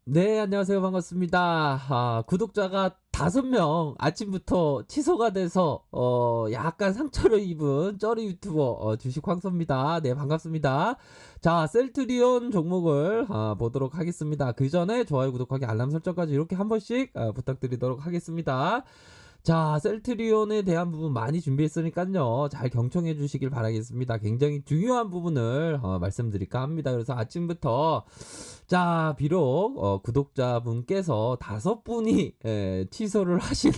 네, 안녕하세요. 반갑습니다. 구독자가 5명 아침부터 취소가 돼서 약간 상처를 입은 쩌리 유튜버 주식 황소입니다. 네, 반갑습니다. 자, 셀트리온 종목을 보도록 하겠습니다. 그 전에 좋아요, 구독하기, 알람 설정까지 이렇게 한 번씩 부탁드리도록 하겠습니다. 자, 셀트리온에 대한 부분 많이 준비했으니까요. 잘 경청해 주시길 바라겠습니다. 굉장히 중요한 부분을 말씀드릴까 합니다. 그래서 아침부터 자, 비록 구독자분께서 5분이 취소를 하시는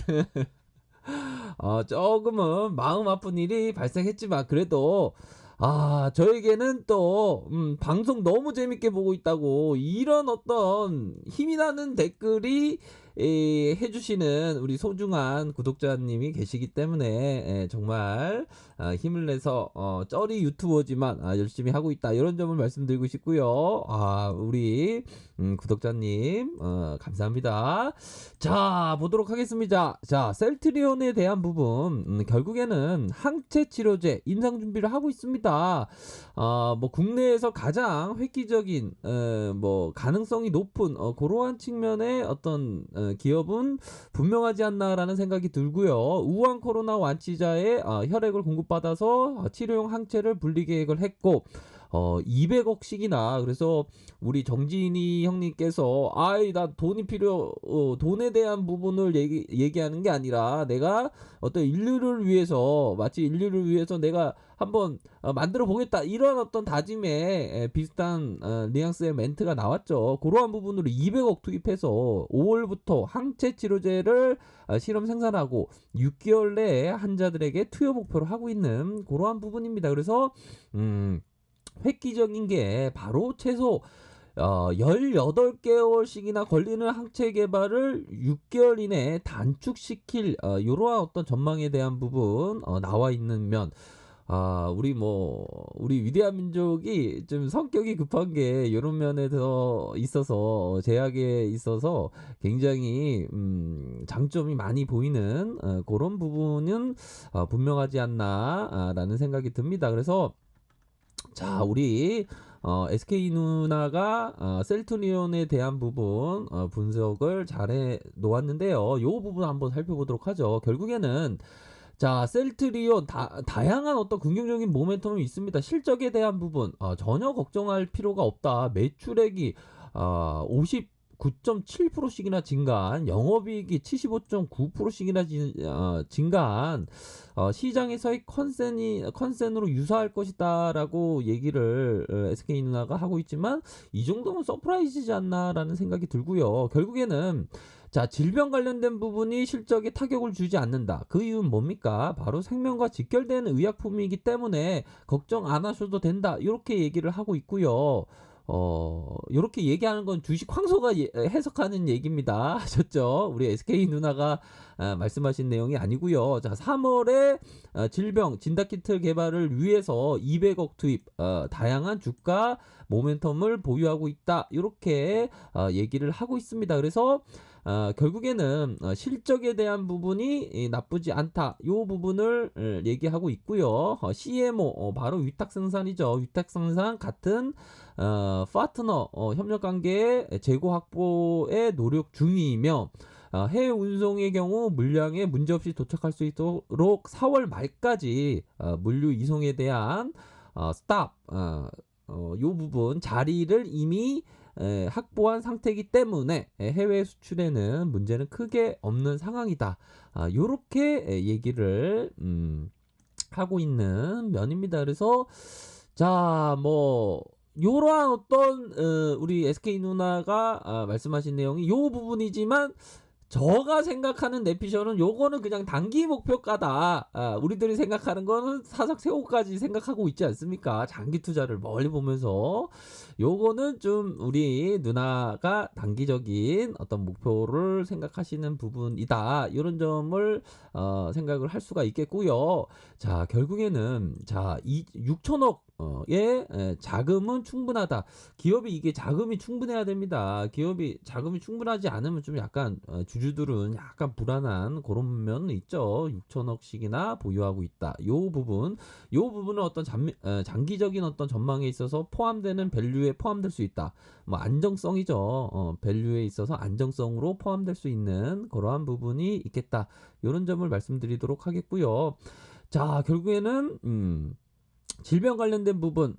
조금은 마음 아픈 일이 발생했지만 그래도 저에게는 또 방송 너무 재밌게 보고 있다고 이런 어떤 힘이 나는 댓글이 해주시는 우리 소중한 구독자님이 계시기 때문에 정말 힘을 내서 쩌리 유튜버지만 열심히 하고 있다 이런 점을 말씀드리고 싶고요. 우리 구독자님 감사합니다. 자, 보도록 하겠습니다. 자, 셀트리온에 대한 부분 결국에는 항체 치료제 임상 준비를 하고 있습니다. 뭐 국내에서 가장 획기적인 뭐 가능성이 높은 그러한 측면의 어떤 기업은 분명하지 않나라는 생각이 들고요. 우한 코로나 완치자의 혈액을 공급받아서 치료용 항체를 분리 계획을 했고 200억씩이나. 그래서 우리 정진이 형님께서 나 돈이 돈에 대한 부분을 얘기하는 게 아니라 내가 어떤 인류를 위해서 마치 인류를 위해서 내가 한번 만들어 보겠다 이런 어떤 다짐에 비슷한 뉘앙스의 멘트가 나왔죠. 그러한 부분으로 200억 투입해서 5월부터 항체 치료제를 실험 생산하고 6개월 내에 환자들에게 투여 목표를 하고 있는 그러한 부분입니다. 그래서 획기적인 게 바로 최소 18개월씩이나 걸리는 항체 개발을 6개월 이내에 단축시킬 이러한 어떤 전망에 대한 부분 나와 있는 면. 우리 위대한 민족이 좀 성격이 급한 게 이런 면에서 있어서 제약에 있어서 굉장히 장점이 많이 보이는 그런 부분은 분명하지 않나라는 생각이 듭니다. 그래서 자, 우리 SK 누나가 셀트리온에 대한 부분 분석을 잘해 놓았는데요. 요 부분 한번 살펴보도록 하죠. 결국에는 자, 셀트리온 다양한 어떤 긍정적인 모멘텀이 있습니다. 실적에 대한 부분 전혀 걱정할 필요가 없다. 매출액이 59.7%씩이나 증가한, 영업이익이 75.9%씩이나 증가한 시장에서의 컨센으로 유사할 것이다라고 얘기를 SK 누나가 하고 있지만 이 정도면 서프라이즈지 않나라는 생각이 들고요. 결국에는 자, 질병 관련된 부분이 실적에 타격을 주지 않는다. 그 이유는 뭡니까? 바로 생명과 직결되는 의약품이기 때문에 걱정 안 하셔도 된다. 이렇게 얘기를 하고 있고요. 요렇게 얘기하는 건 주식 황소가 해석하는 얘기입니다. 하셨죠? 우리 SK 누나가 말씀하신 내용이 아니고요. 자, 3월에 질병 진단키트 개발을 위해서 200억 투입, 다양한 주가 모멘텀을 보유하고 있다. 이렇게 얘기를 하고 있습니다. 그래서 결국에는 실적에 대한 부분이 나쁘지 않다. 요 부분을 얘기하고 있고요. CMO 바로 위탁 생산이죠. 위탁 생산 같은 파트너 협력 관계의 재고 확보에 노력 중이며 해외 운송의 경우 물량에 문제없이 도착할 수 있도록 4월 말까지 물류 이송에 대한 스탑 요 부분 자리를 이미 확보한 상태이기 때문에 해외 수출에는 문제는 크게 없는 상황이다. 요렇게 얘기를 하고 있는 면입니다. 그래서 자, 뭐 요러한 어떤 우리 SK 누나가 말씀하신 내용이 요 부분이지만 저가 생각하는 내피셜은 요거는 그냥 단기 목표가다. 우리들이 생각하는 거는 사삭 새우까지 생각하고 있지 않습니까? 장기 투자를 멀리 보면서 요거는 좀 우리 누나가 단기적인 어떤 목표를 생각하시는 부분이다. 이런 점을 생각을 할 수가 있겠고요. 자, 결국에는 자, 6천억 의 자금은 충분하다. 기업이 이게 자금이 충분해야 됩니다. 기업이 자금이 충분하지 않으면 좀 약간 주주들은 약간 불안한 그런 면은 있죠. 6천억씩이나 보유하고 있다. 요 부분은 어떤 장기적인 어떤 전망에 있어서 포함되는 밸류에 포함될 수 있다. 뭐 안정성이죠. 밸류에 있어서 안정성으로 포함될 수 있는 그러한 부분이 있겠다. 이런 점을 말씀드리도록 하겠고요. 자, 결국에는 질병 관련된 부분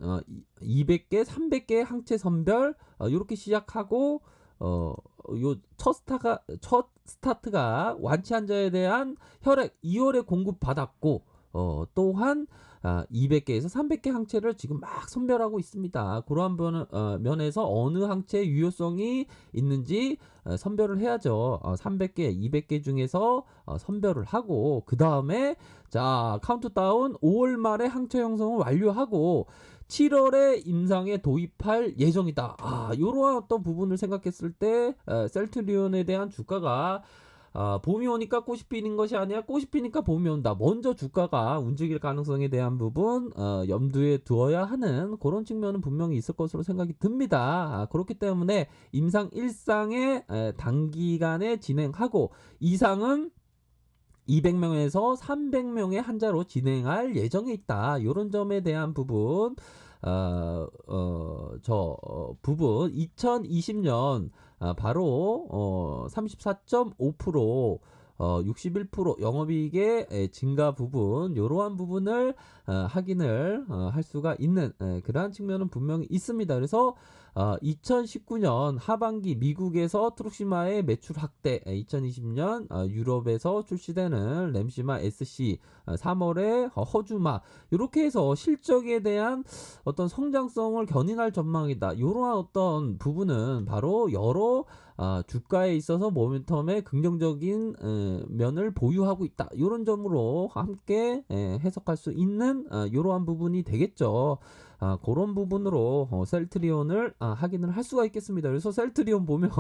200개, 300개 항체 선별 요렇게 시작하고 요 첫 스타트가 완치 환자에 대한 혈액 2월에 공급 받았고 또한 200개에서 300개 항체를 지금 막 선별하고 있습니다. 그러한 면에서 어느 항체의 유효성이 있는지 선별을 해야죠. 300개, 200개 중에서 선별을 하고 그 다음에 자 카운트다운 5월 말에 항체 형성을 완료하고 7월에 임상에 도입할 예정이다. 이러한 어떤 부분을 생각했을 때 셀트리온에 대한 주가가 봄이 오니까 꽃이 피는 것이 아니라 꽃이 피니까 봄이 온다. 먼저 주가가 움직일 가능성에 대한 부분 염두에 두어야 하는 그런 측면은 분명히 있을 것으로 생각이 듭니다. 그렇기 때문에 임상 1상에 단기간에 진행하고 2상은 200명에서 300명의 환자로 진행할 예정에 있다. 이런 점에 대한 부분 부분 2020년 바로 34.5% 61% 영업이익의 증가 부분 이러한 부분을 확인을 할 수가 있는 그러한 측면은 분명히 있습니다. 그래서 2019년 하반기 미국에서 트룩시마의 매출 확대 2020년 유럽에서 출시되는 램시마 SC 3월에 허주마 이렇게 해서 실적에 대한 어떤 성장성을 견인할 전망이다. 이러한 어떤 부분은 바로 여러 주가에 있어서 모멘텀의 긍정적인 면을 보유하고 있다. 이런 점으로 함께 해석할 수 있는 이러한 부분이 되겠죠. 그런 부분으로 셀트리온을 확인을 할 수가 있겠습니다. 그래서 셀트리온 보면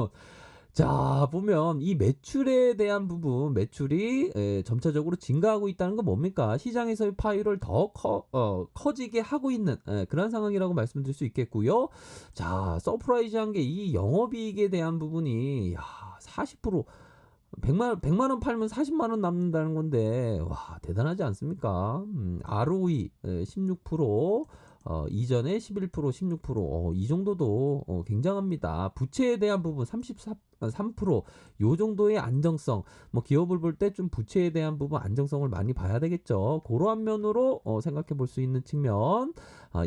보면 이 매출에 대한 부분, 매출이 점차적으로 증가하고 있다는 건 뭡니까? 시장에서의 파이를 더 커지게 하고 있는 그런 상황이라고 말씀드릴 수 있겠고요. 자, 서프라이즈한 게 이 영업이익에 대한 부분이 40% 100만 원 팔면 40만 원 남는다는 건데 와 대단하지 않습니까? ROE 16% 이전에 11% 16% 이 정도도 굉장합니다. 부채에 대한 부분 33%요 정도의 안정성 뭐 기업을 볼 때 좀 부채에 대한 부분 안정성을 많이 봐야 되겠죠. 그러한 면으로 생각해 볼 수 있는 측면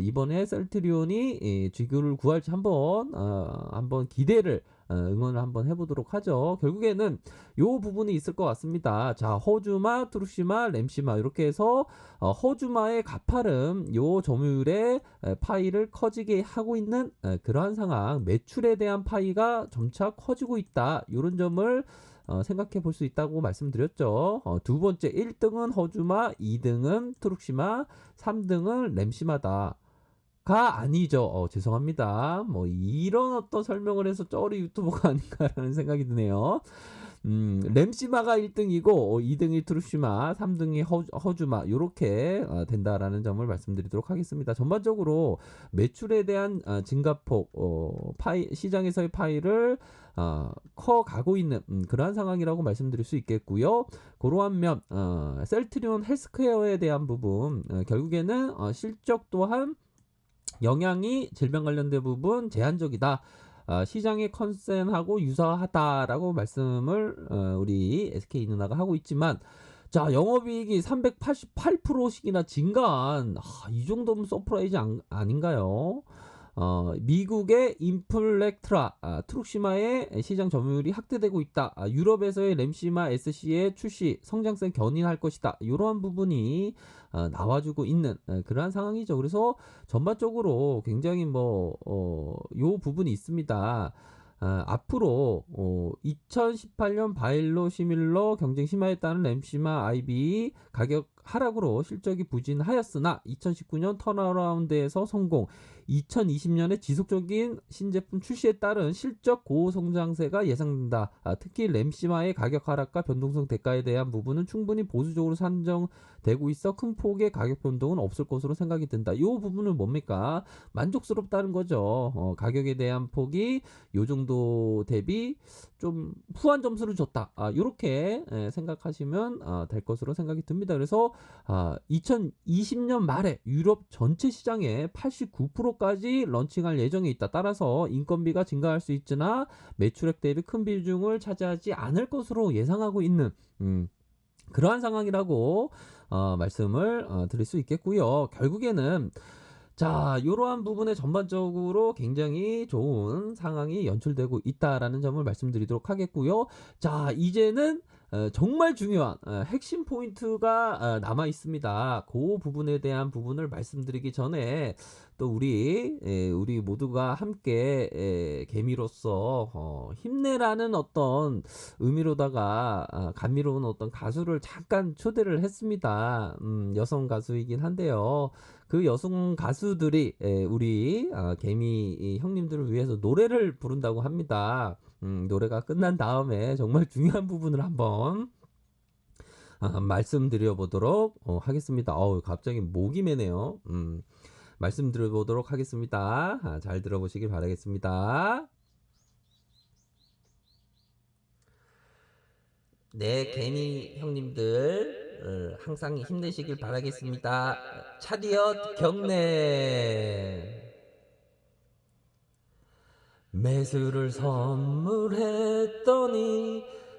이번에 셀트리온이 지구를 구할지 한번 기대를 응원을 한번 해보도록 하죠. 결국에는 요 부분이 있을 것 같습니다. 자, 허주마, 트루시마, 램시마 이렇게 해서 허주마의 가파름 요 점유율의 파이를 커지게 하고 있는 그러한 상황, 매출에 대한 파이가 점차 커지고 있다. 이런 점을 생각해 볼 수 있다고 말씀드렸죠. 두 번째 1등은 허주마, 2등은 트룩시마, 3등은 램시마다. 가 아니죠. 죄송합니다. 뭐 이런 어떤 설명을 해서 쩌리 유튜버가 아닌가라는 생각이 드네요. 램시마가 1등이고 2등이 트루시마, 3등이 허주마 이렇게 된다라는 점을 말씀드리도록 하겠습니다. 전반적으로 매출에 대한 증가폭, 시장에서의 파이를 커가고 있는 그러한 상황이라고 말씀드릴 수 있겠고요. 그러한 면 셀트리온 헬스케어에 대한 부분 결국에는 실적 또한 영향이 질병 관련된 부분 제한적이다. 시장의 컨센하고 유사하다라고 말씀을 우리 SK 누나가 하고 있지만 자 영업이익이 388%씩이나 증가한 이 정도면 서프라이즈 아닌가요? 미국의 인플렉트라 트룩시마의 시장 점유율이 확대되고 있다. 유럽에서의 램시마 SC의 출시 성장성 견인할 것이다. 이러한 부분이 나와주고 있는 그러한 상황이죠. 그래서 전반적으로 굉장히 요 부분이 있습니다. 앞으로 2018년 바이로 시밀러 경쟁 심화했다는 램시마 IB 가격 하락으로 실적이 부진하였으나 2019년 턴어라운드에서 성공, 2020년에 지속적인 신제품 출시에 따른 실적 고성장세가 예상된다. 특히 램시마의 가격 하락과 변동성 대가에 대한 부분은 충분히 보수적으로 산정되고 있어 큰 폭의 가격 변동은 없을 것으로 생각이 든다. 이 부분은 뭡니까? 만족스럽다는 거죠. 가격에 대한 폭이 요 정도 대비 좀 후한 점수를 줬다. 이렇게 생각하시면 될 것으로 생각이 듭니다. 그래서 2020년 말에 유럽 전체 시장에 89%까지 런칭할 예정에 있다. 따라서 인건비가 증가할 수 있으나 매출액 대비 큰 비중을 차지하지 않을 것으로 예상하고 있는 그러한 상황이라고 말씀을 드릴 수 있겠고요. 결국에는 자, 이러한 부분에 전반적으로 굉장히 좋은 상황이 연출되고 있다라는 점을 말씀드리도록 하겠고요. 자, 이제는 정말 중요한 핵심 포인트가 남아 있습니다. 그 부분에 대한 부분을 말씀드리기 전에 또 우리 모두가 함께 개미로서 힘내라는 어떤 의미로다가 감미로운 어떤 가수를 잠깐 초대를 했습니다. 여성 가수이긴 한데요. 그 여성 가수들이 우리 개미 형님들을 위해서 노래를 부른다고 합니다. 노래가 끝난 다음에 정말 중요한 부분을 한번 말씀드려 보도록 하겠습니다. 갑자기 목이 메네요. 말씀드려 보도록 하겠습니다. 잘 들어보시길 바라겠습니다. 네, 개미 형님들 항상 힘내시길 바라겠습니다. 차디엇 경례. 매수를 선물했더니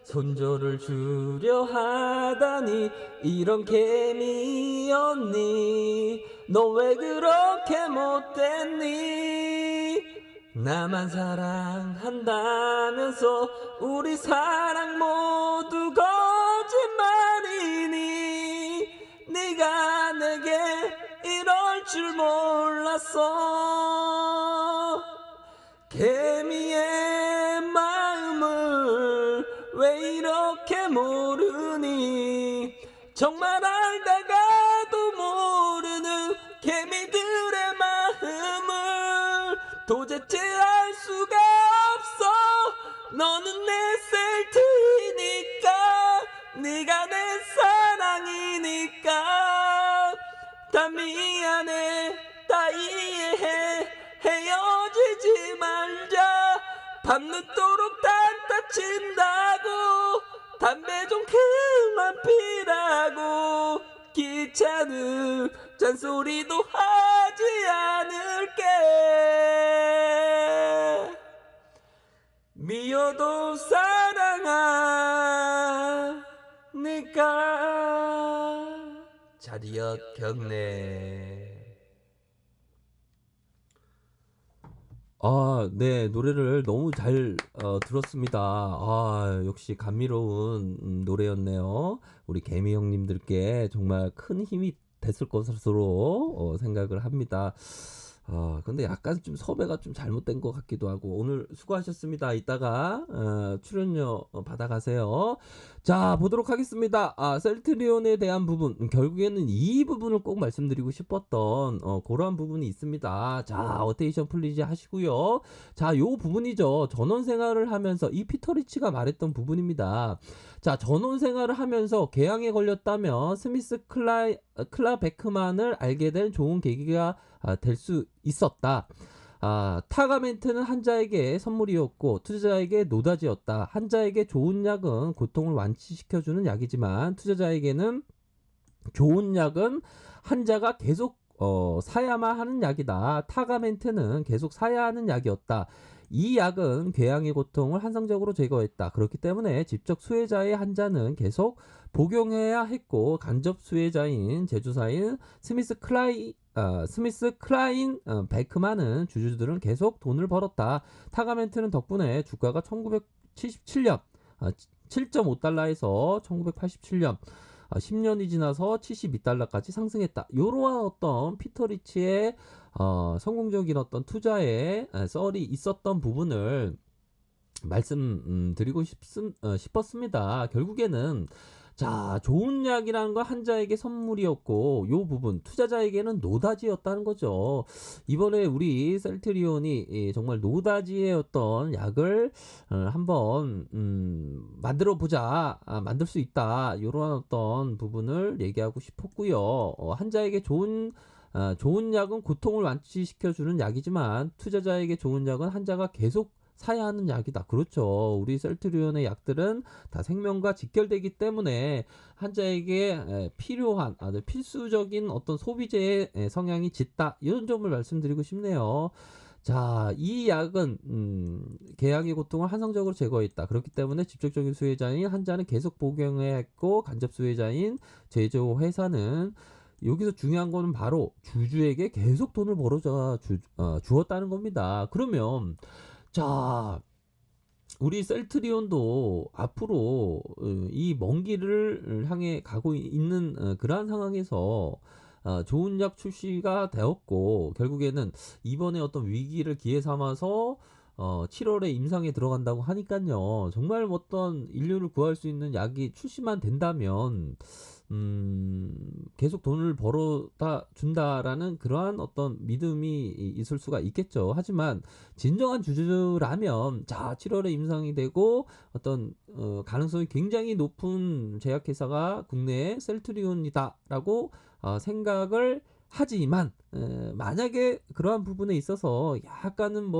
손절을 주려 하다니 이런 개미 언니 너 왜 그렇게 못됐니? 나만 사랑한다면서 우리 사랑 모두 거짓말이니 네가 내게 이럴 줄 몰랐어. 개미의 마음을 왜 이렇게 모르니 정말 알다가도 모르는 개미들의 마음을 도대체 알 수가 없어. 너는 내 셀트이니까 네가 내 사랑이니까 다 미안해 다 이해해 헤어지지 말자. 밤늦도록 단타 친다고 담배 좀 그만 피라고 귀찮은 잔소리도 하지 않을게. 미워도 사랑하니까. 차디엇 경례. 네, 노래를 너무 잘 들었습니다. 역시 감미로운 노래였네요. 우리 개미 형님들께 정말 큰 힘이 됐을 것으로 생각을 합니다. 근데 약간 좀 섭외가 좀 잘못된 것 같기도 하고 오늘 수고하셨습니다. 이따가 출연료 받아가세요. 자, 보도록 하겠습니다. 셀트리온에 대한 부분 결국에는 이 부분을 꼭 말씀드리고 싶었던 그러한 부분이 있습니다. 자, 어테이션 플리즈 하시고요. 자, 요 부분이죠. 전원 생활을 하면서 이 피터 리치가 말했던 부분입니다. 자, 전원 생활을 하면서 개항에 걸렸다면 스미스 클라베크만을 알게 된 좋은 계기가 될 수 있었다. 타가멘트는 한자에게 선물이었고 투자자에게 노다지였다. 한자에게 좋은 약은 고통을 완치시켜주는 약이지만 투자자에게는 좋은 약은 한자가 계속 사야만 하는 약이다. 타가멘트는 계속 사야 하는 약이었다. 이 약은 궤양의 고통을 한상적으로 제거했다. 그렇기 때문에 직접 수혜자의 한자는 계속 복용해야 했고 간접 수혜자인 제조사인 스미스 클라인 베크만은 주주들은 계속 돈을 벌었다. 타가멘트는 덕분에 주가가 1977년 7.5달러에서 1987년 10년이 지나서 72달러까지 상승했다. 이러한 어떤 피터 리치의 성공적인 어떤 투자에 썰이 있었던 부분을 말씀드리고 싶었습니다. 결국에는 자, 좋은 약이라는 건 한자에게 선물이었고 요 부분 투자자에게는 노다지였다는 거죠. 이번에 우리 셀트리온이 정말 노다지의 어떤 약을 한번 만들어 보자. 만들 수 있다. 요런 어떤 부분을 얘기하고 싶었고요. 한자에게 좋은 약은 고통을 완치시켜 주는 약이지만 투자자에게 좋은 약은 한자가 계속 사야 하는 약이다. 그렇죠. 우리 셀트리온의 약들은 다 생명과 직결되기 때문에 환자에게 필요한 아주 필수적인 어떤 소비재의 성향이 짙다. 이런 점을 말씀드리고 싶네요. 자, 이 약은 계약의 고통을 한성적으로 제거했다. 그렇기 때문에 직접적인 수혜자인 환자는 계속 복용해야 했고 간접 수혜자인 제조 회사는 여기서 중요한 거는 바로 주주에게 계속 돈을 주었다는 겁니다. 그러면 자, 우리 셀트리온도 앞으로 이 먼 길을 향해 가고 있는 그러한 상황에서 좋은 약 출시가 되었고 결국에는 이번에 어떤 위기를 기회 삼아서 7월에 임상에 들어간다고 하니까요. 정말 어떤 인류를 구할 수 있는 약이 출시만 된다면 계속 돈을 벌어다 준다라는 그러한 어떤 믿음이 있을 수가 있겠죠. 하지만 진정한 주주라면 자 7월에 임상이 되고 어떤 가능성이 굉장히 높은 제약회사가 국내에 셀트리온이다라고 생각을 하지만 만약에 그러한 부분에 있어서 약간은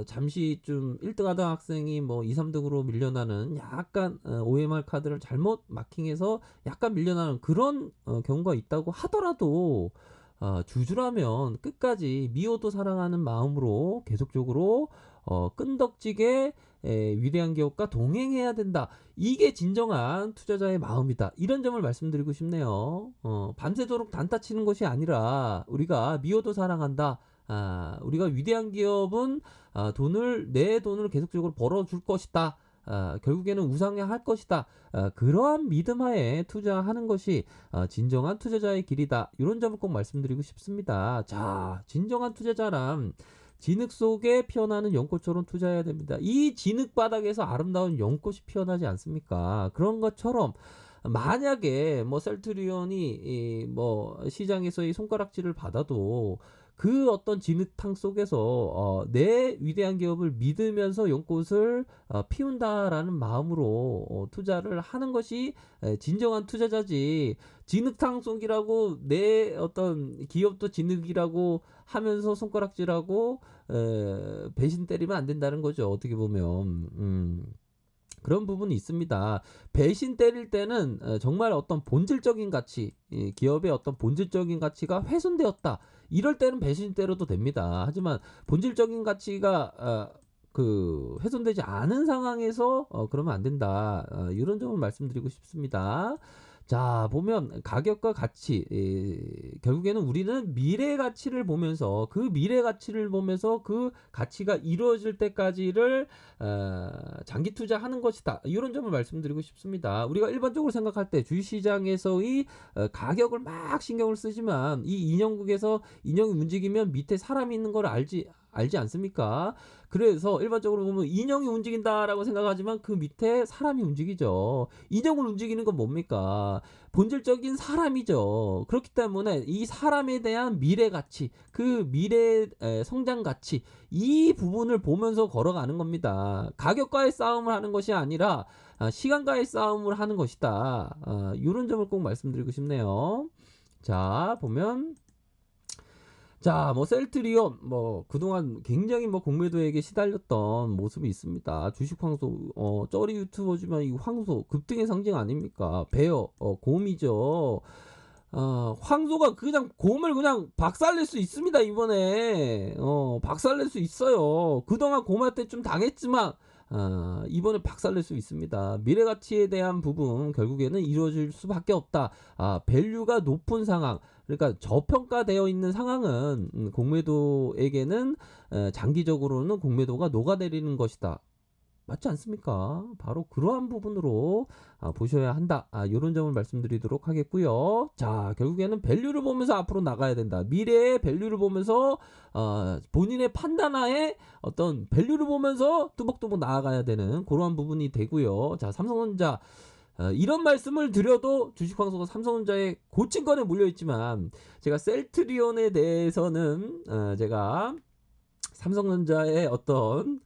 잠시 좀 1등 하던 학생이 2, 3등으로 밀려나는 약간 OMR 카드를 잘못 마킹해서 약간 밀려나는 그런 경우가 있다고 하더라도 주주라면 끝까지 미워도 사랑하는 마음으로 계속적으로 끈덕지게 위대한 기업과 동행해야 된다. 이게 진정한 투자자의 마음이다. 이런 점을 말씀드리고 싶네요. 밤새도록 단타 치는 것이 아니라 우리가 미워도 사랑한다. 우리가 위대한 기업은 내 돈을 계속적으로 벌어줄 것이다. 결국에는 우상향할 것이다. 그러한 믿음하에 투자하는 것이 진정한 투자자의 길이다. 이런 점을 꼭 말씀드리고 싶습니다. 자, 진정한 투자자란 진흙 속에 피어나는 연꽃처럼 투자해야 됩니다. 이 진흙 바닥에서 아름다운 연꽃이 피어나지 않습니까? 그런 것처럼 만약에 셀트리온이 시장에서의 손가락질을 받아도 그 어떤 진흙탕 속에서 내 위대한 기업을 믿으면서 연꽃을 피운다라는 마음으로 투자를 하는 것이 진정한 투자자지. 진흙탕 속이라고 내 어떤 기업도 진흙이라고 하면서 손가락질하고 배신 때리면 안 된다는 거죠. 어떻게 보면. 그런 부분이 있습니다. 배신 때릴 때는 정말 어떤 본질적인 가치, 기업의 어떤 본질적인 가치가 훼손되었다. 이럴 때는 배신 때려도 됩니다. 하지만 본질적인 가치가 훼손되지 않은 상황에서 그러면 안 된다. 이런 점을 말씀드리고 싶습니다. 자, 보면 가격과 가치, 결국에는 우리는 미래 가치를 보면서 그 가치가 이루어질 때까지를 장기 투자하는 것이다. 이런 점을 말씀드리고 싶습니다. 우리가 일반적으로 생각할 때 주식시장에서의 가격을 막 신경을 쓰지만 이 인형국에서 인형이 움직이면 밑에 사람이 있는 걸 알지 않습니까? 그래서 일반적으로 보면 인형이 움직인다라고 생각하지만 그 밑에 사람이 움직이죠. 인형을 움직이는 건 뭡니까? 본질적인 사람이죠. 그렇기 때문에 이 사람에 대한 미래 가치, 그 미래 성장 가치, 이 부분을 보면서 걸어가는 겁니다. 가격과의 싸움을 하는 것이 아니라 시간과의 싸움을 하는 것이다. 이런 점을 꼭 말씀드리고 싶네요. 자, 보면 셀트리온 그동안 굉장히 공매도에게 시달렸던 모습이 있습니다. 주식 황소 쩌리 유튜버지만 이 황소 급등의 상징 아닙니까? 베어 곰이죠. 황소가 그냥 곰을 그냥 박살낼 수 있습니다. 이번에 박살낼 수 있어요. 그동안 곰한테 좀 당했지만 이번에 박살낼 수 있습니다. 미래 가치에 대한 부분 결국에는 이루어질 수밖에 없다. 밸류가 높은 상황, 그러니까 저평가되어 있는 상황은 공매도에게는 장기적으로는 공매도가 녹아내리는 것이다. 맞지 않습니까? 바로 그러한 부분으로 보셔야 한다. 이런 점을 말씀드리도록 하겠고요. 자, 결국에는 밸류를 보면서 앞으로 나가야 된다. 미래의 밸류를 보면서 본인의 판단하에 어떤 밸류를 보면서 뚜벅뚜벅 나아가야 되는 그러한 부분이 되고요. 자, 삼성전자 이런 말씀을 드려도 주식방송은 삼성전자에 고층권에 몰려있지만 제가 셀트리온에 대해서는 제가 삼성전자의 어떤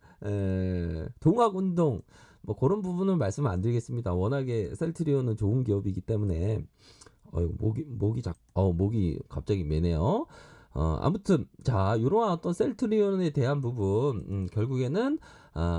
동학운동 뭐 그런 부분은 말씀 안 드리겠습니다. 워낙에 셀트리온은 좋은 기업이기 때문에 목이 갑자기 매네요. 아무튼 자 이러한 어떤 셀트리온에 대한 부분 결국에는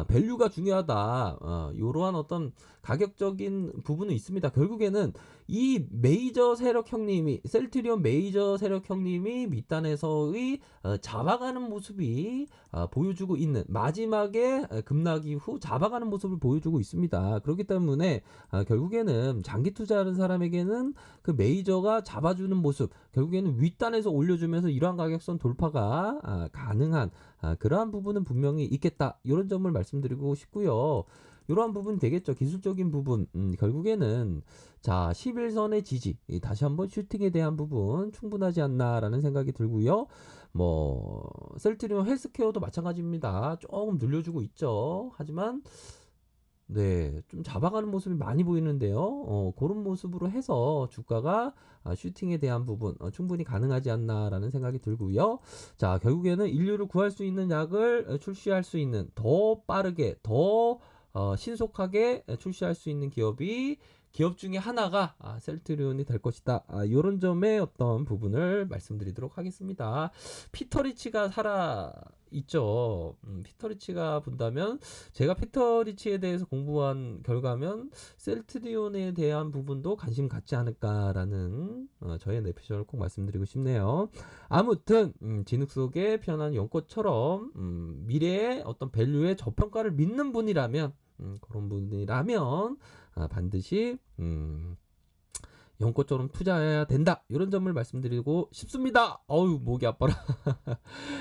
밸류가 중요하다. 이러한 어떤 가격적인 부분은 있습니다. 결국에는 이 메이저 세력 형님이 셀트리온 메이저 세력 형님이 밑단에서의 잡아가는 모습이 보여주고 있는 마지막에 급락 이후 잡아가는 모습을 보여주고 있습니다. 그렇기 때문에 결국에는 장기 투자하는 사람에게는 그 메이저가 잡아주는 모습 결국에는 윗단에서 올려주면서 이러한 가격선 돌파가 가능한 그러한 부분은 분명히 있겠다. 이런 점을 말씀드리고 싶고요. 이러한 부분 되겠죠. 기술적인 부분 결국에는 자 11선의 지지 다시 한번 슈팅에 대한 부분 충분하지 않나라는 생각이 들고요. 뭐 셀트리온 헬스케어도 마찬가지입니다. 조금 늘려주고 있죠. 하지만 네, 좀 잡아가는 모습이 많이 보이는데요. 그런 모습으로 해서 주가가 슈팅에 대한 부분 충분히 가능하지 않나라는 생각이 들고요. 자, 결국에는 인류를 구할 수 있는 약을 출시할 수 있는 더 빠르게 더 신속하게 출시할 수 있는 기업 중에 하나가 셀트리온이 될 것이다. 이런 점의 어떤 부분을 말씀드리도록 하겠습니다. 피터 리치가 살아 있죠. 피터 리치가 본다면 제가 피터 리치에 대해서 공부한 결과면 셀트리온에 대한 부분도 관심 갖지 않을까라는 저의 내피셜을 꼭 말씀드리고 싶네요. 아무튼 진흙 속에 피어난 연꽃처럼 미래의 어떤 밸류의 저평가를 믿는 분이라면 그런 분이라면 반드시 연꽃처럼 투자해야 된다 이런 점을 말씀드리고 싶습니다. 어우 목이 아파라.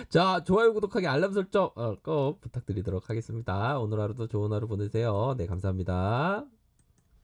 자 좋아요 구독하기 알람 설정 꼭 부탁드리도록 하겠습니다. 오늘 하루도 좋은 하루 보내세요. 네 감사합니다.